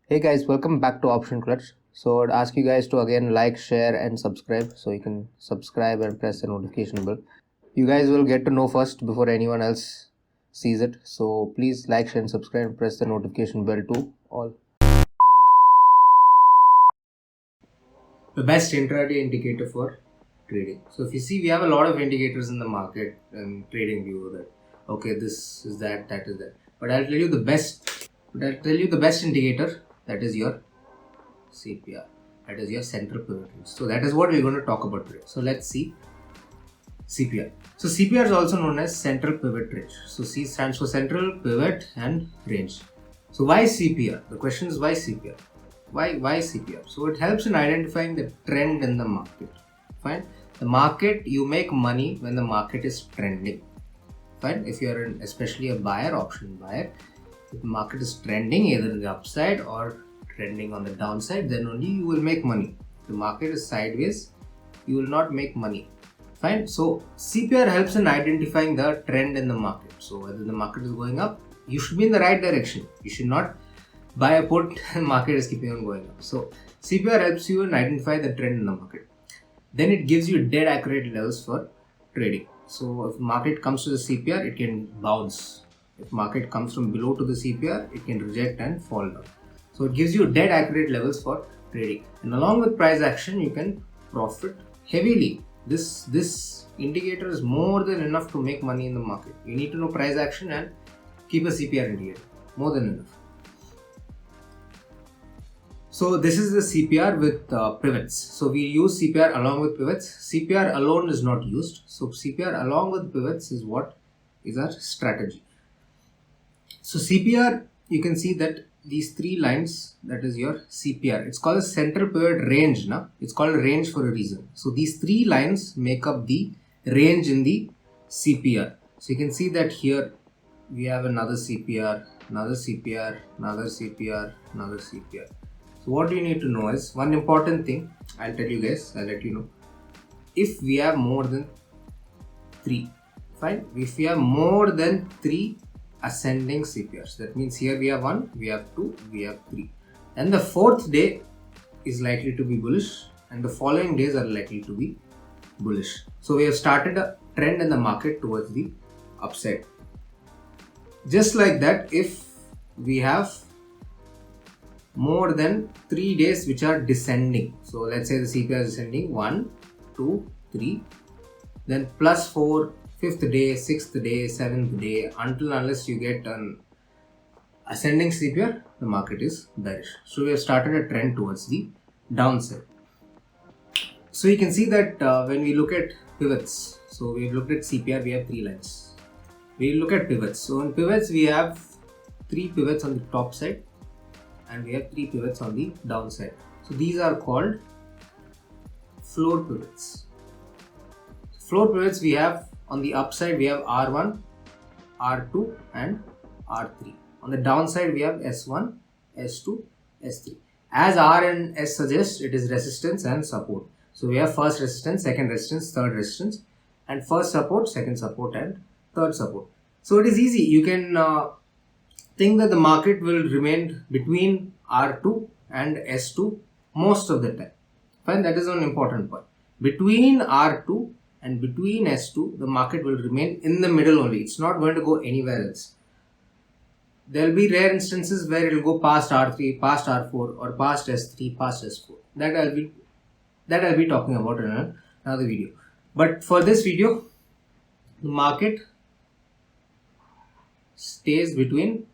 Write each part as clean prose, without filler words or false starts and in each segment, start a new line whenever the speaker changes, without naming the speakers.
Hey guys, welcome back to Option Clutch. So I'd ask you guys to again like, share, and subscribe. So you can subscribe and press the notification bell. You guys will get to know first before anyone else sees it. So please like, share, and subscribe and press the notification bell to all. The best intraday indicator for trading. So if you see, we have a lot of indicators in the market and trading view that okay, this is that, that is that. But I'll tell you the best indicator, that is your CPR. That is your central pivot range. So that is what we're going to talk about today. So let's see CPR. So CPR is also known as central pivot range. So C stands for central pivot and range. So why CPR? The question is why CPR? Why CPR? So it helps in identifying the trend in the market. Fine. The market, you make money when the market is trending. Fine. If you're especially a buyer, option buyer, if the market is trending either in the upside or trending on the downside, then only you will make money. If the market is sideways, you will not make money. Fine. So CPR helps in identifying the trend in the market. So whether the market is going up, you should be in the right direction. You should not buy a put and market is keeping on going up. So CPR helps you in identify the trend in the market. Then it gives you dead accurate levels for trading. So if market comes to the CPR, it can bounce. If market comes from below to the CPR, it can reject and fall down. So it gives you dead accurate levels for trading. And along with price action, you can profit heavily. This indicator is more than enough to make money in the market. You need to know price action and keep a CPR indicator. More than enough. So this is the CPR with pivots. So we use CPR along with pivots. CPR alone is not used. So CPR along with pivots is what is our strategy. So CPR, you can see that these three lines, that is your CPR. It's called a central pivot range. Now it's called a range for a reason. So these three lines make up the range in the CPR. So you can see that here we have another CPR, another CPR, another CPR, another CPR. So what you need to know is one important thing. I'll tell you guys, I'll let you know. If we have more than three, fine. If we have more than three ascending CPRs, that means here we have 1, we have 2, we have 3, and the fourth day is likely to be bullish and the following days are likely to be bullish. So we have started a trend in the market towards the upside. Just like that, if we have more than 3 days which are descending, so let's say the CPR is descending 1, 2, 3, then plus 4, 5th day, 6th day, 7th day, unless you get an ascending CPR, the market is bearish. So we have started a trend towards the downside. So you can see that when we look at pivots, so we've looked at CPR, we have three lines. We look at pivots. So in pivots, we have 3 pivots on the top side and we have 3 pivots on the downside. So these are called floor pivots. Floor pivots, we have on the upside we have R1, R2 and R3. On the downside we have S1, S2, S3. As R and S suggest, it is resistance and support. So we have first resistance, second resistance, third resistance, and first support, second support and third support. So it is easy. You can think that the market will remain between R2 and S2 most of the time. Fine, that is an important point. Between R2 and between S2, the market will remain in the middle only. It's not going to go anywhere else. There will be rare instances where it will go past R3, past R4 or past S3, past S4. That I'll be talking about in another video. But for this video, the market stays between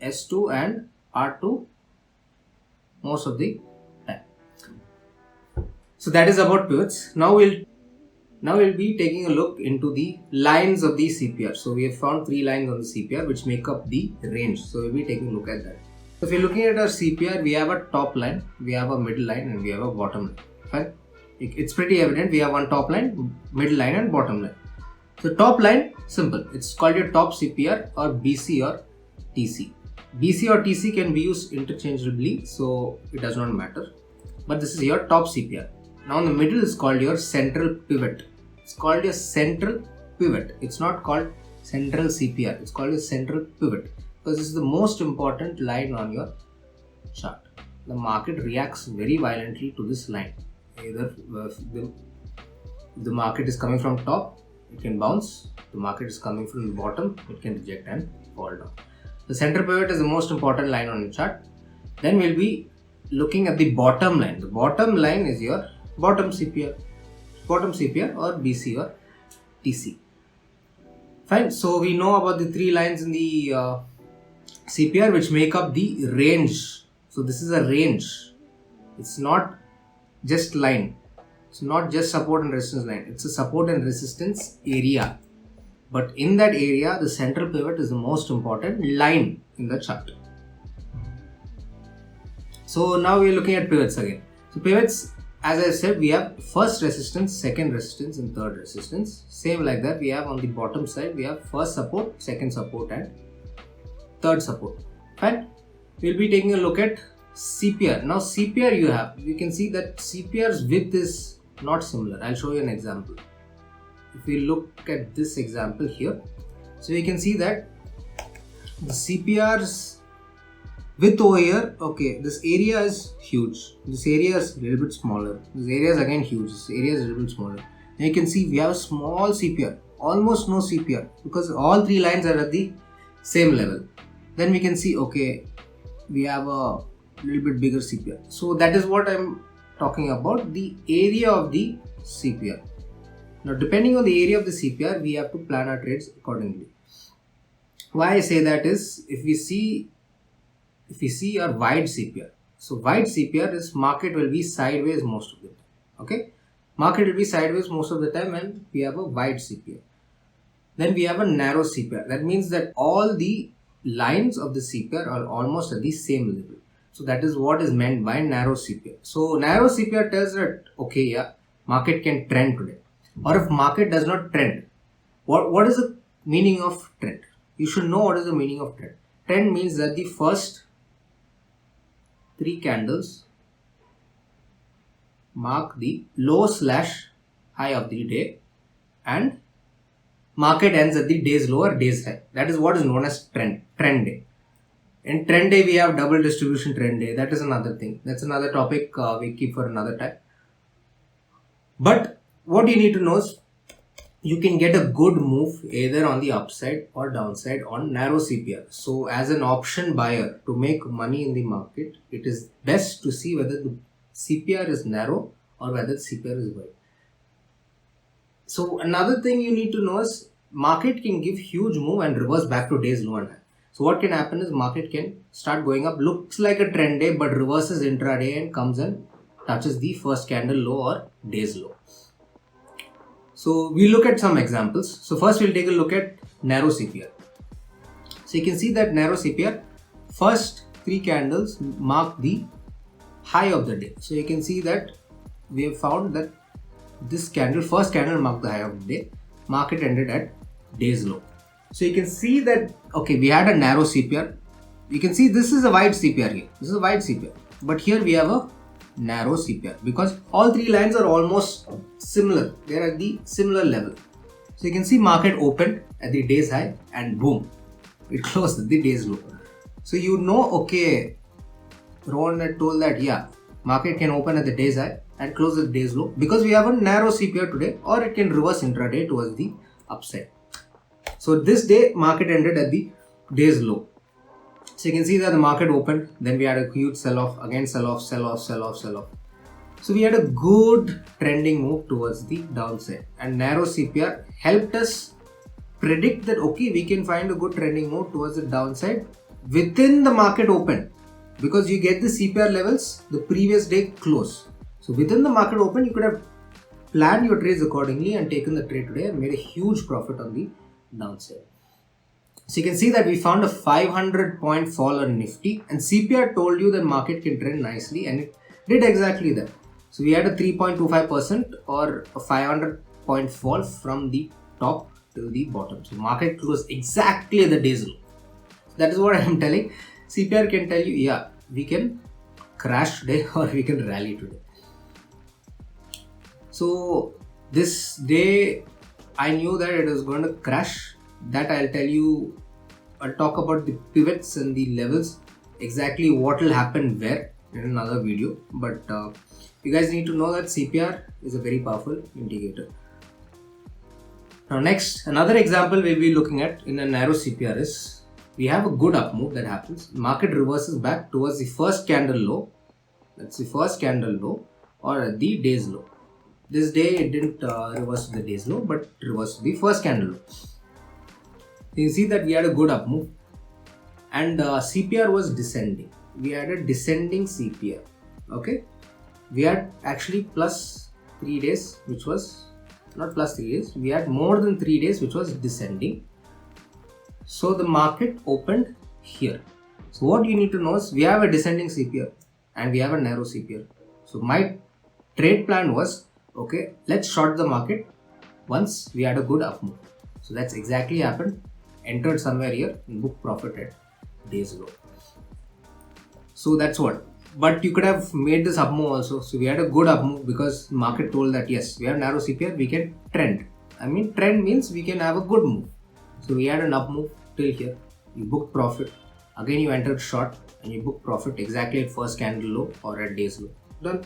S2 and R2 most of the time. So that is about pivots. Now we'll be taking a look into the lines of the CPR. So we have found 3 lines on the CPR which make up the range. So we'll be taking a look at that. So if you're looking at our CPR, we have a top line, we have a middle line and we have a bottom line. Fine. It's pretty evident. We have one top line, middle line and bottom line. So top line, simple. It's called your top CPR or BC or TC. BC or TC can be used interchangeably, so it does not matter. But this is your top CPR. Now in the middle is called your central pivot. It's called your central pivot. It's not called central CPR. It's called your central pivot. because this is the most important line on your chart. The market reacts very violently to this line. Either if the market is coming from top, it can bounce. The market is coming from the bottom, it can reject and fall down. The center pivot is the most important line on the chart. Then we'll be looking at the bottom line. The bottom line is your bottom CPR or BC or TC. Fine. So we know about the three lines in the CPR which make up the range. So this is a range. It's not just line. It's not just support and resistance line. It's a support and resistance area. But in that area, the central pivot is the most important line in the chart. So now we're looking at pivots again. So pivots, as I said, we have first resistance, second resistance and third resistance. Same like that, we have on the bottom side, we have first support, second support and third support. Fine. We'll be taking a look at CPR. Now CPR you can see that CPR's width is not similar. I'll show you an example. If we look at this example here, so you can see that the CPR's width over here, okay, this area is huge, this area is a little bit smaller, this area is again huge, this area is a little bit smaller. And you can see we have a small CPR, almost no CPR, because all three lines are at the same level. Then we can see, okay, we have a little bit bigger CPR. So that is what I'm talking about, the area of the CPR. Now depending on the area of the CPR, we have to plan our trades accordingly. Why I say that is, if we see our wide CPR. So wide CPR is market will be sideways most of the time. Okay, market will be sideways most of the time and we have a wide CPR. Then we have a narrow CPR. That means that all the lines of the CPR are almost at the same level. So that is what is meant by narrow CPR. So narrow CPR tells that, okay, yeah, market can trend today. Or if market does not trend, what is the meaning of trend? You should know what is the meaning of trend. Trend means that the first three candles mark the low / high of the day and market ends at the day's low or day's high. That is what is known as trend day. In trend day, we have double distribution trend day. That is another thing. That's another topic we keep for another time. But what you need to know is you can get a good move either on the upside or downside on narrow CPR. So as an option buyer to make money in the market, it is best to see whether the CPR is narrow or whether the CPR is wide. So another thing you need to know is market can give huge move and reverse back to day's low and high. So what can happen is market can start going up, looks like a trend day but reverses intraday and comes and touches the first candle low or day's low. So we'll look at some examples. So first we'll take a look at narrow CPR. So you can see that narrow CPR, first three candles mark the high of the day. So you can see that we have found that this candle, first candle marked the high of the day. Market ended at day's low. So you can see that, okay, we had a narrow CPR. You can see this is a wide CPR here. This is a wide CPR. But here we have a narrow CPR because all three lines are almost similar. They are at the similar level. So you can see market opened at the day's high and boom, it closed at the day's low. So you know, okay, Rowan had told that, yeah, market can open at the day's high and close at the day's low because we have a narrow CPR today, or it can reverse intraday towards the upside. So this day market ended at the day's low. So you can see that the market opened, then we had a huge sell-off, again sell-off, sell-off, sell-off, sell-off. So we had a good trending move towards the downside, and narrow CPR helped us predict that, okay, we can find a good trending move towards the downside within the market open, because you get the CPR levels the previous day close. So within the market open, you could have planned your trades accordingly and taken the trade today and made a huge profit on the downside. So you can see that we found a 500 point fall on Nifty, and CPR told you that market can trend nicely, and it did exactly that. So we had a 3.25% or a 500 point fall from the top to the bottom. So market closed exactly at the day's low. That is what I am telling. CPR can tell you, yeah, we can crash today or we can rally today. So this day I knew that it was going to crash. That I'll tell you I'll talk about the pivots and the levels, exactly what will happen where in another video. But you guys need to know that CPR is a very powerful indicator. Now next, another example we'll be looking at in a narrow CPR is, we have a good up move that happens. Market reverses back towards the first candle low. That's the first candle low or the day's low. This day it didn't reverse to the day's low, but reversed to the first candle low. You see that we had a good up move, and CPR was descending. We had a descending CPR. Okay, we had actually plus 3 days, which was not plus 3 days. We had more than 3 days, which was descending. So the market opened here. So what you need to know is, we have a descending CPR and we have a narrow CPR. So my trade plan was, okay, let's short the market once we had a good up move. So that's exactly happened. Entered somewhere here and booked profit at day's low. So that's what. But you could have made this up move also. So we had a good up move because market told that yes, we have narrow CPR, we can trend. I mean, trend means we can have a good move. So we had an up move till here. You booked profit. Again you entered short and you booked profit exactly at first candle low or at day's low. Done.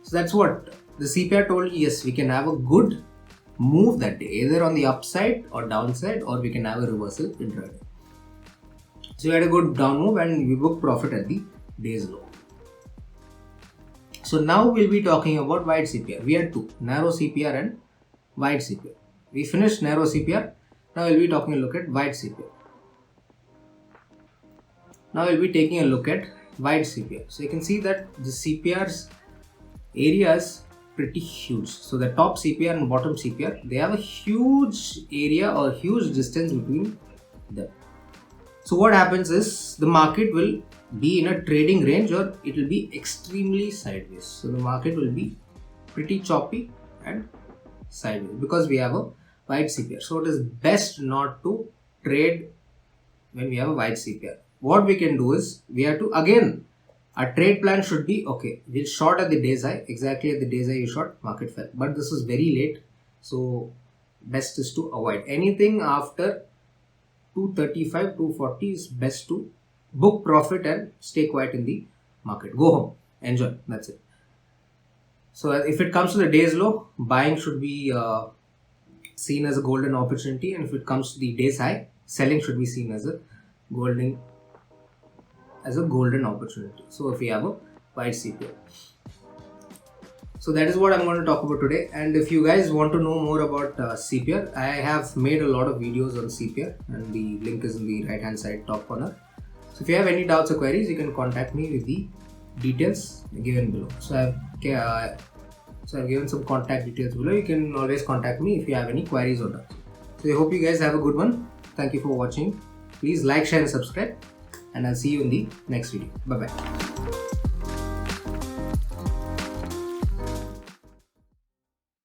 So that's what the CPR told you. Yes, we can have a good move that day, either on the upside or downside, or we can have a reversal intraday. So we had a good down move and we booked profit at the day's low. So now we'll be talking about wide CPR. We had two, narrow CPR and wide CPR. We finished narrow CPR. Now we'll be taking a look at wide CPR. Now we'll be taking a look at wide CPR. So you can see that the CPR's area is pretty huge. So the top CPR and bottom CPR, they have a huge area or huge distance between them. So what happens is, the market will be in a trading range or it will be extremely sideways. So the market will be pretty choppy and sideways because we have a wide CPR. So it is best not to trade when we have a wide CPR. What we can do is, we have to, again, our trade plan should be, okay, we'll short at the day's high, exactly at the day's high you short, market fell. But this is very late, so best is to avoid. Anything after 235, 240 is best to book profit and stay quiet in the market. Go home, enjoy, that's it. So if it comes to the day's low, buying should be seen as a golden opportunity, and if it comes to the day's high, selling should be seen as a golden opportunity. So if we have a wide CPR. So that is what I'm going to talk about today. And if you guys want to know more about CPR, I have made a lot of videos on CPR and the link is in the right hand side top corner. So if you have any doubts or queries, you can contact me with the details given below. So I've given some contact details below. You can always contact me if you have any queries or doubts. So I hope you guys have a good one. Thank you for watching. Please like, share and subscribe, and I'll see you in the next video. Bye bye.